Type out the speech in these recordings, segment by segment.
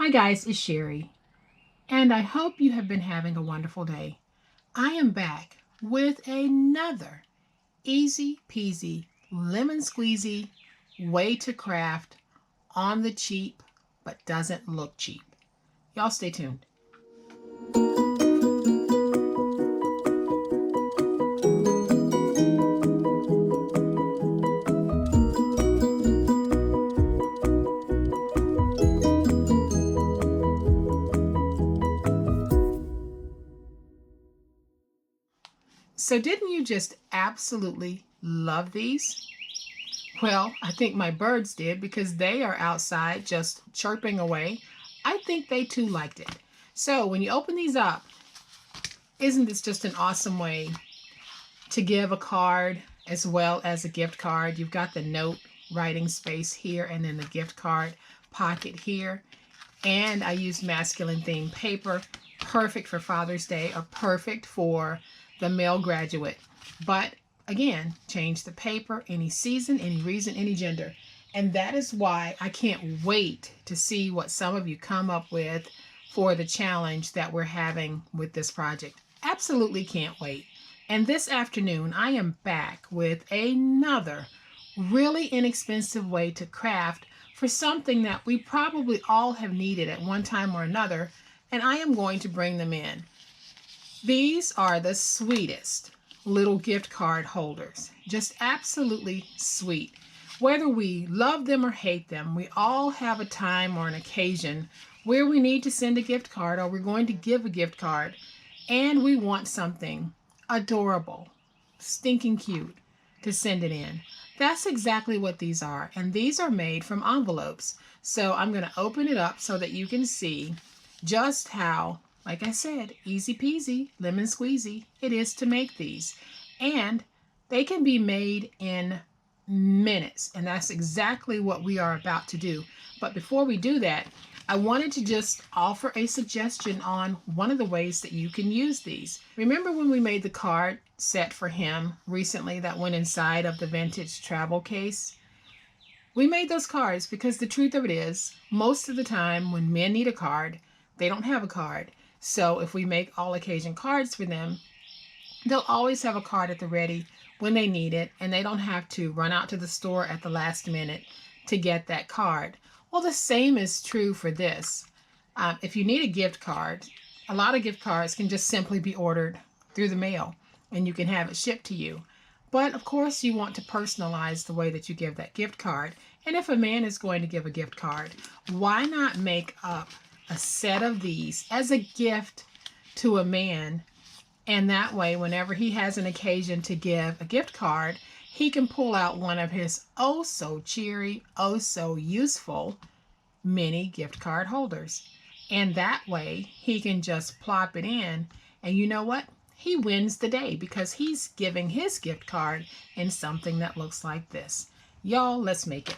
Hi guys, it's Sherry, and I hope you have been having a wonderful day. I am back with another easy peasy, lemon squeezy way to craft on the cheap but doesn't look cheap. Y'all stay tuned. So didn't you just absolutely love these? Well, I think my birds did because they are outside just chirping away. I think they too liked it. So when you open these up, isn't this just an awesome way to give a card as well as a gift card? You've got the note writing space here and then the gift card pocket here. And I used masculine themed paper, perfect for Father's Day or perfect for the male graduate. But again, change the paper, any season, any reason, any gender. And that is why I can't wait to see what some of you come up with for the challenge that we're having with this project. Absolutely can't wait. And this afternoon, I am back with another really inexpensive way to craft for something that we probably all have needed at one time or another, and I am going to bring them in. These are the sweetest little gift card holders. Just absolutely sweet. Whether we love them or hate them, we all have a time or an occasion where we need to send a gift card or we're going to give a gift card and we want something adorable, stinking cute to send it in. That's exactly what these are, and these are made from envelopes. So I'm going to open it up so that you can see just how, like I said, easy peasy, lemon squeezy it is to make these. And they can be made in minutes, and that's exactly what we are about to do. But before we do that, I wanted to just offer a suggestion on one of the ways that you can use these. Remember when we made the card set for him recently that went inside of the vintage travel case? We made those cards because the truth of it is, most of the time when men need a card, they don't have a card. So if we make all occasion cards for them, they'll always have a card at the ready when they need it, and they don't have to run out to the store at the last minute to get that card. Well, the same is true for this. If you need a gift card, a lot of gift cards can just simply be ordered through the mail and you can have it shipped to you. But of course, you want to personalize the way that you give that gift card. And if a man is going to give a gift card, why not make up a set of these as a gift to a man? And that way, whenever he has an occasion to give a gift card, he can pull out one of his oh so cheery, oh so useful mini gift card holders. And that way he can just plop it in, and you know what? He wins the day because he's giving his gift card in something that looks like this. Y'all, let's make it.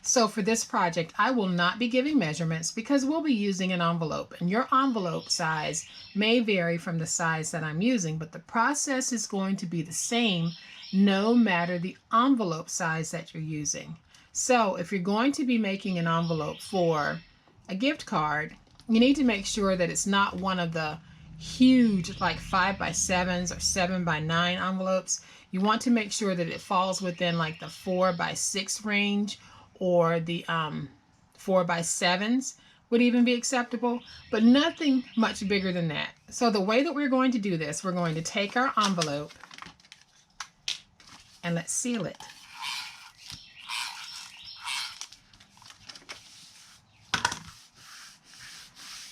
So for this project, I will not be giving measurements because we'll be using an envelope, and your envelope size may vary from the size that I'm using, but the process is going to be the same no matter the envelope size that you're using. So if you're going to be making an envelope for a gift card, you need to make sure that it's not one of the huge like 5x7s or 7x9 envelopes. You want to make sure that it falls within like the 4x6 range, or the 4x7s would even be acceptable, but nothing much bigger than that. So the way that we're going to do this, we're going to take our envelope and let's seal it.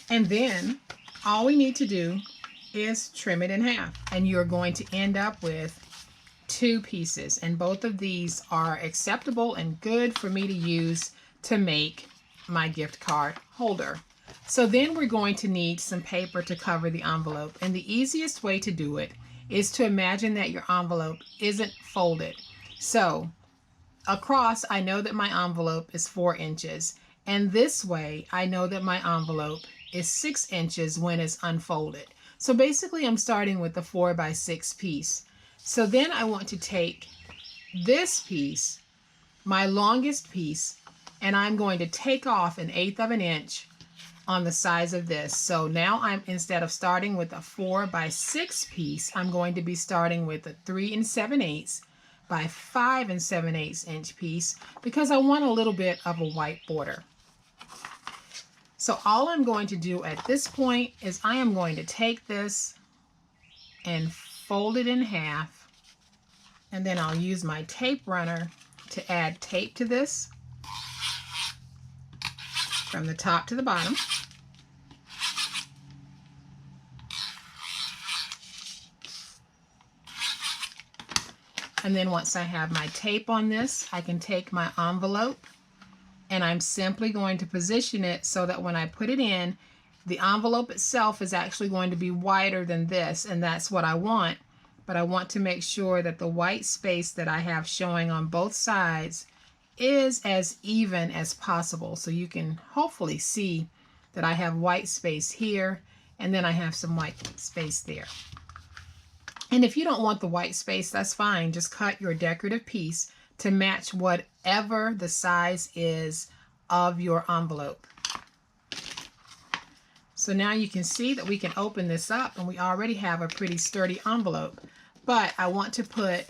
And then all we need to do is trim it in half, and you're going to end up with two pieces, and both of these are acceptable and good for me to use to make my gift card holder. So then we're going to need some paper to cover the envelope, and the easiest way to do it is to imagine that your envelope isn't folded. So across, I know that my envelope is 4 inches, and this way I know that my envelope is 6 inches when it's unfolded. So basically I'm starting with the 4x6 piece. So then I want to take this piece, my longest piece, and I'm going to take off 1/8 of an inch on the size of this. So now instead of starting with a 4 by 6 piece, I'm going to be starting with a 3 7/8 by 5 7/8 inch piece because I want a little bit of a white border. So all I'm going to do at this point is I am going to take this and fold it in half, and then I'll use my tape runner to add tape to this from the top to the bottom. And then once I have my tape on this, I can take my envelope and I'm simply going to position it so that when I put it in, the envelope itself is actually going to be wider than this, and that's what I want. But I want to make sure that the white space that I have showing on both sides is as even as possible. So you can hopefully see that I have white space here, and then I have some white space there. And if you don't want the white space, that's fine. Just cut your decorative piece to match whatever the size is of your envelope. So now you can see that we can open this up and we already have a pretty sturdy envelope. But I want to put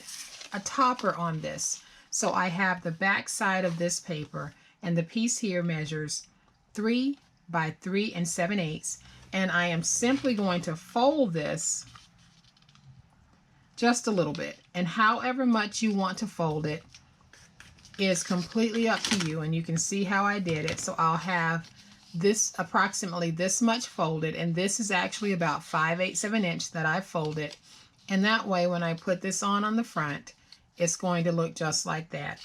a topper on this. So I have the back side of this paper, and the piece here measures 3 by 3 7/8. And I am simply going to fold this just a little bit. And however much you want to fold it is completely up to you. And you can see how I did it. So I'll have this approximately this much folded, and this is actually about 5/8 of an inch that I folded. And that way when I put this on the front, it's going to look just like that.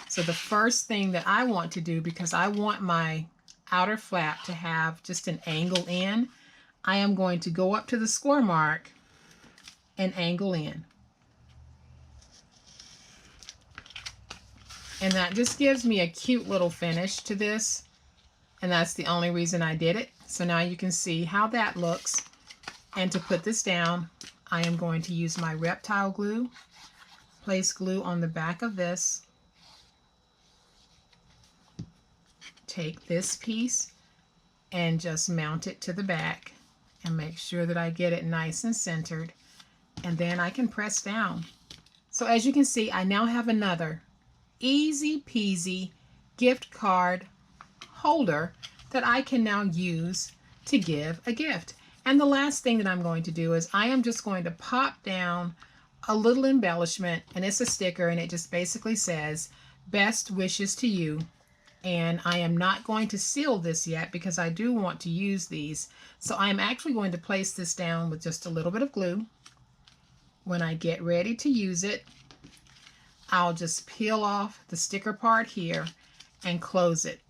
So the first thing that I want to do, because I want my outer flap to have just an angle in, I am going to go up to the score mark and angle in. And that just gives me a cute little finish to this. And that's the only reason I did it. So now you can see how that looks. And to put this down, I am going to use my reptile glue, place glue on the back of this, take this piece and just mount it to the back and make sure that I get it nice and centered, and then I can press down. So as you can see, I now have another easy peasy gift card holder that I can now use to give a gift. And the last thing that I'm going to do is I am just going to pop down a little embellishment, and it's a sticker, and it just basically says best wishes to you. And I am not going to seal this yet because I do want to use these. So I'm actually going to place this down with just a little bit of glue. When I get ready to use it, I'll just peel off the sticker part here and close it.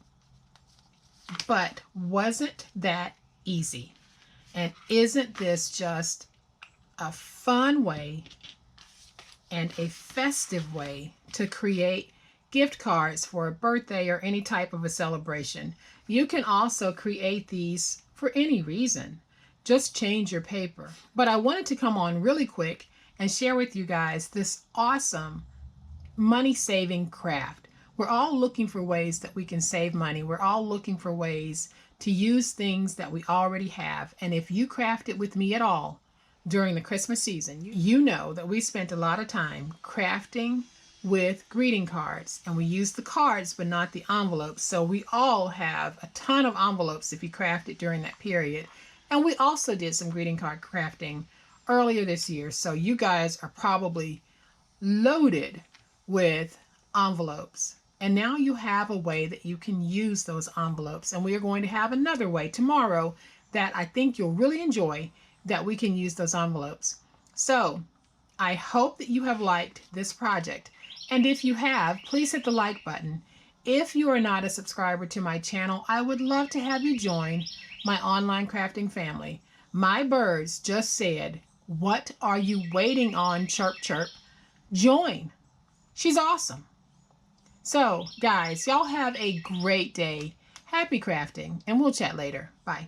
But wasn't that easy? And isn't this just a fun way and a festive way to create gift cards for a birthday or any type of a celebration? You can also create these for any reason. Just change your paper. But I wanted to come on really quick and share with you guys this awesome money-saving craft. We're all looking for ways that we can save money. We're all looking for ways to use things that we already have. And if you craft it with me at all during the Christmas season, you know that we spent a lot of time crafting with greeting cards, and we use the cards but not the envelopes. So we all have a ton of envelopes if you craft it during that period. And we also did some greeting card crafting earlier this year. So you guys are probably loaded with envelopes. And now you have a way that you can use those envelopes. And we are going to have another way tomorrow that I think you'll really enjoy, that we can use those envelopes. So I hope that you have liked this project. And if you have, please hit the like button. If you are not a subscriber to my channel, I would love to have you join my online crafting family. My birds just said, "What are you waiting on? Chirp, chirp." Join. She's awesome. So, guys, y'all have a great day. Happy crafting, and we'll chat later. Bye.